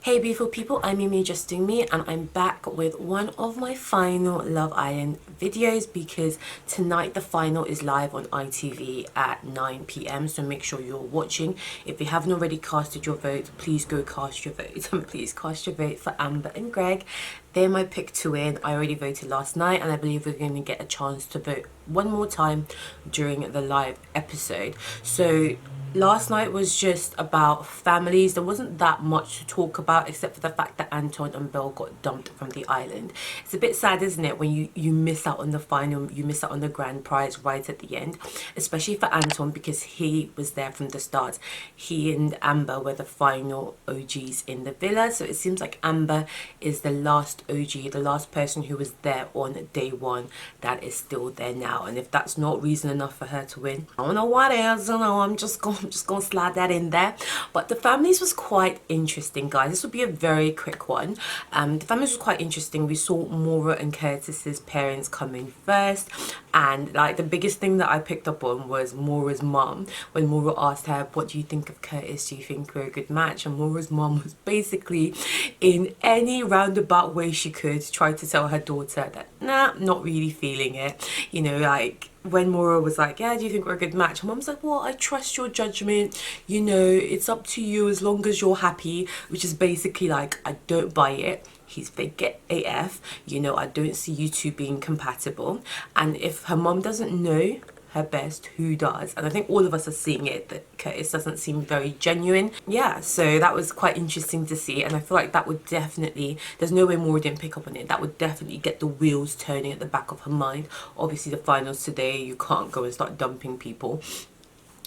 Hey beautiful people, I'm Mimi Just Doing Me, and I'm back with one of my final Love Island videos because tonight the final is live on ITV at 9 p.m. so make sure you're watching. If you haven't already casted your vote, please go cast your vote and please cast your vote for Amber and Greg. They're my pick to win. I already voted last night and I believe we're going to get a chance to vote one more time during the live episode. So last night was just about families. There wasn't that much to talk about except for the fact that Anton and Belle got dumped from the island. It's a bit sad, isn't it, when you miss out on the final, you miss out on the grand prize right at the end, especially for Anton because he was there from the start. He and Amber were the final OGs in the villa, so it seems like Amber is the last OG, the last person who was there on day one that is still there now. And if that's not reason enough for her to win, I don't know what is. You know, I'm just gonna slide that in there. But the families was quite interesting, guys. This will be a very quick one. The families was quite interesting. We saw Maura and Curtis's parents come in first, and like the biggest thing that I picked up on was Maura's mum. When Maura asked her, what do you think of Curtis, do you think we're a good match? And Maura's mum was basically, in any roundabout way she could, try to tell her daughter that nah, not really feeling it. You know, like when Maura was like, yeah, do you think we're a good match? Her mum's like, well, I trust your judgment, you know, it's up to you as long as you're happy, which is basically like, I don't buy it. He's fake AF, you know, I don't see you two being compatible. And if her mum doesn't know her best, who does? And I think all of us are seeing it, that Curtis doesn't seem very genuine. Yeah, so that was quite interesting to see, and I feel like that would definitely, there's no way Maura didn't pick up on it, that would definitely get the wheels turning at the back of her mind. Obviously the finals today, you can't go and start dumping people,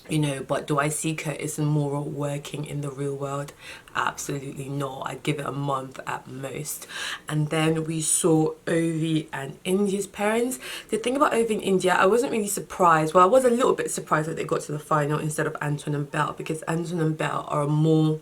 you know, but do I see Curtis and Maura working in the real world? Absolutely not. I'd give it a month at most. And then we saw Ovi and India's parents. The thing about Ovi and India, I wasn't really surprised. Well, I was a little bit surprised that they got to the final instead of Anton and Belle, because Anton and Belle are a more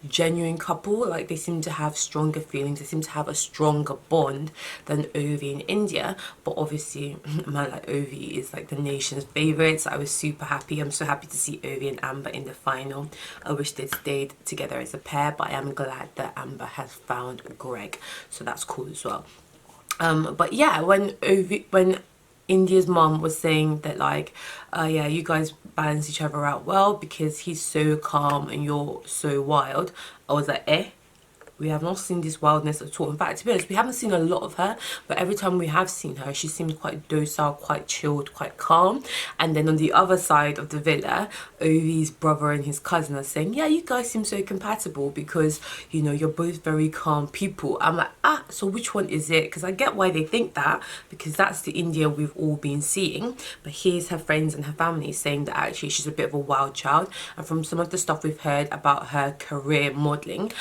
genuine couple. Like, they seem to have stronger feelings, they seem to have a stronger bond than Ovi and India. But obviously a man like Ovi is like the nation's favourite, so I was super happy. I'm so happy to see Ovi and Amber in the final. I wish they'd stayed together as a pair, but I am glad that Amber has found Greg, so that's cool as well. But yeah, when India's mom was saying that like, yeah, you guys balance each other out well because he's so calm and you're so wild, I was like, eh? We have not seen this wildness at all. In fact, to be honest, we haven't seen a lot of her, but every time we have seen her, she seems quite docile, quite chilled, quite calm. And then on the other side of the villa, Ovi's brother and his cousin are saying, yeah, you guys seem so compatible because, you know, you're both very calm people. I'm like, ah, so which one is it? Because I get why they think that, because that's the India we've all been seeing. But here's her friends and her family saying that actually she's a bit of a wild child. And from some of the stuff we've heard about her career modelling,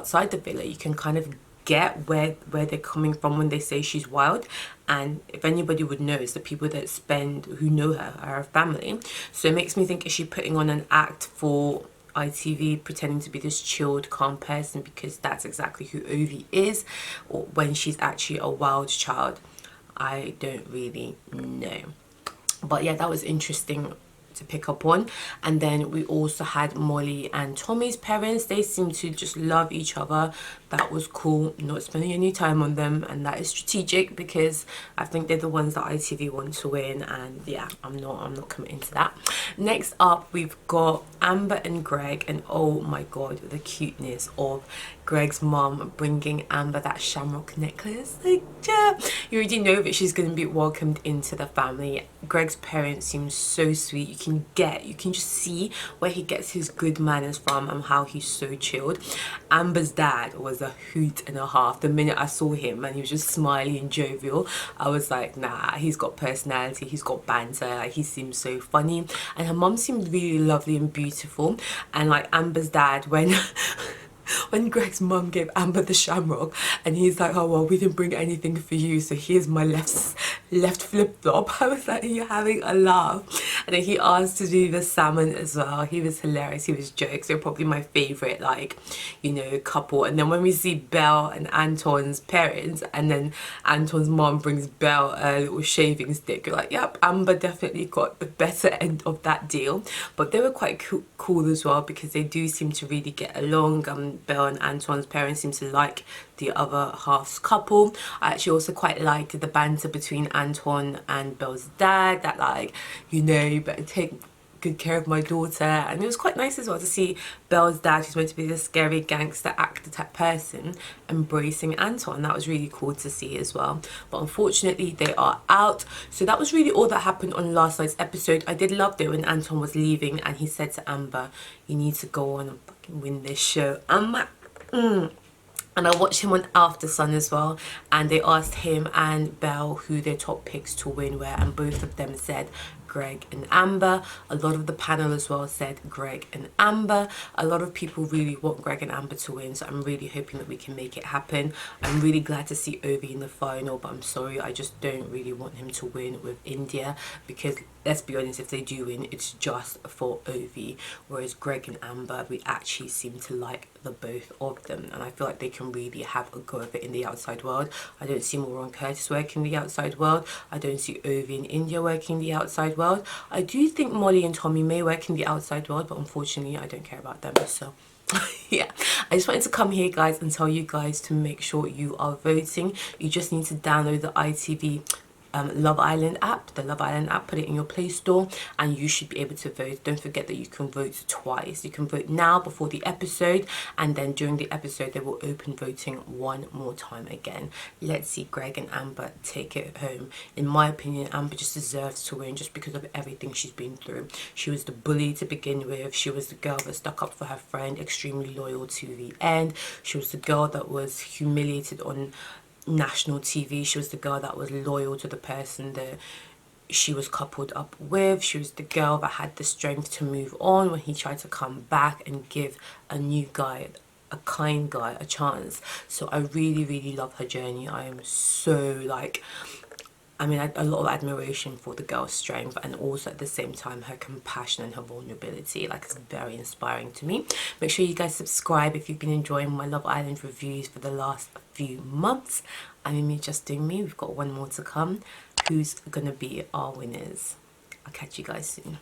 outside the villa, you can kind of get where they're coming from when they say she's wild. And if anybody would know, it's the people that who know her are her family. So it makes me think, is she putting on an act for ITV, pretending to be this chilled, calm person, because that's exactly who Ovi is, or when she's actually a wild child? I don't really know. But yeah, that was interesting to pick up on. And then we also had Molly and Tommy's parents. They seem to just love each other. That was cool, not spending any time on them, and that is strategic because I think they're the ones that ITV want to win. And yeah, I'm not committing to that. Next up, we've got Amber and Greg, and oh my god, the cuteness of Greg's mom bringing Amber that shamrock necklace. Like, yeah, you already know that she's going to be welcomed into the family. Greg's parents seem so sweet. You can just see where he gets his good manners from and how he's so chilled. Amber's dad was a hoot and a half. The minute I saw him and he was just smiley and jovial, I was like, nah, he's got personality, he's got banter, like, he seems so funny. And her mom seemed really lovely and beautiful. And like Amber's dad, when when Greg's mum gave Amber the shamrock and he's like, oh well, we didn't bring anything for you, so here's my left flip-flop. I was like, you're having a laugh. And then he asked to do the salmon as well. He was hilarious. He was jokes. They're probably my favourite, like, you know, couple. And then when we see Belle and Anton's parents, and then Anton's mom brings Belle a little shaving stick, you're like, yep, Amber definitely got the better end of that deal. But they were quite cool as well, because they do seem to really get along. Belle and Anton's parents seem to like the other half's couple. I actually also quite liked the banter between Anton and Belle's dad, that, like, you know, you better take good care of my daughter. And it was quite nice as well to see Belle's dad, who's meant to be the scary gangster actor type person, embracing Anton. That was really cool to see as well. But unfortunately they are out. So that was really all that happened on last night's episode. I did love it when Anton was leaving and he said to Amber, you need to go on and fucking win this show. And I watched him on After Sun as well, and they asked him and Belle who their top picks to win were, and both of them said Greg and Amber. A lot of the panel as well said Greg and Amber. A lot of people really want Greg and Amber to win, so I'm really hoping that we can make it happen. I'm really glad to see Ovi in the final, but I'm sorry, I just don't really want him to win with India, because let's be honest, if they do win, it's just for Ovi, whereas Greg and Amber, we actually seem to like the both of them, and I feel like they can really have a go of it in the outside world. I don't see Mauron Curtis working in the outside world. I don't see Ovi and India working in the outside world. I do think Molly and Tommy may work in the outside world, but unfortunately I don't care about them, so yeah. I just wanted to come here, guys, and tell you guys to make sure you are voting. You just need to download the ITV Love Island app, the Love Island app, put it in your Play Store, and you should be able to vote. Don't forget that you can vote twice. You can vote now before the episode, and then during the episode they will open voting one more time again. Let's see Greg and Amber take it home. In my opinion, Amber just deserves to win, just because of everything she's been through. She was the bully to begin with. She was the girl that stuck up for her friend, extremely loyal to the end. She was the girl that was humiliated on national TV. She was the girl that was loyal to the person that she was coupled up with. She was the girl that had the strength to move on when he tried to come back and give a new guy, a kind guy, a chance. So I really love her journey. I am so, like, I mean, a lot of admiration for the girl's strength, and also at the same time her compassion and her vulnerability. Like, it's very inspiring to me. Make sure you guys subscribe if you've been enjoying my Love Island reviews for the last few months. I'm me just doing me. We've got one more to come. Who's gonna be our winners? I'll catch you guys soon.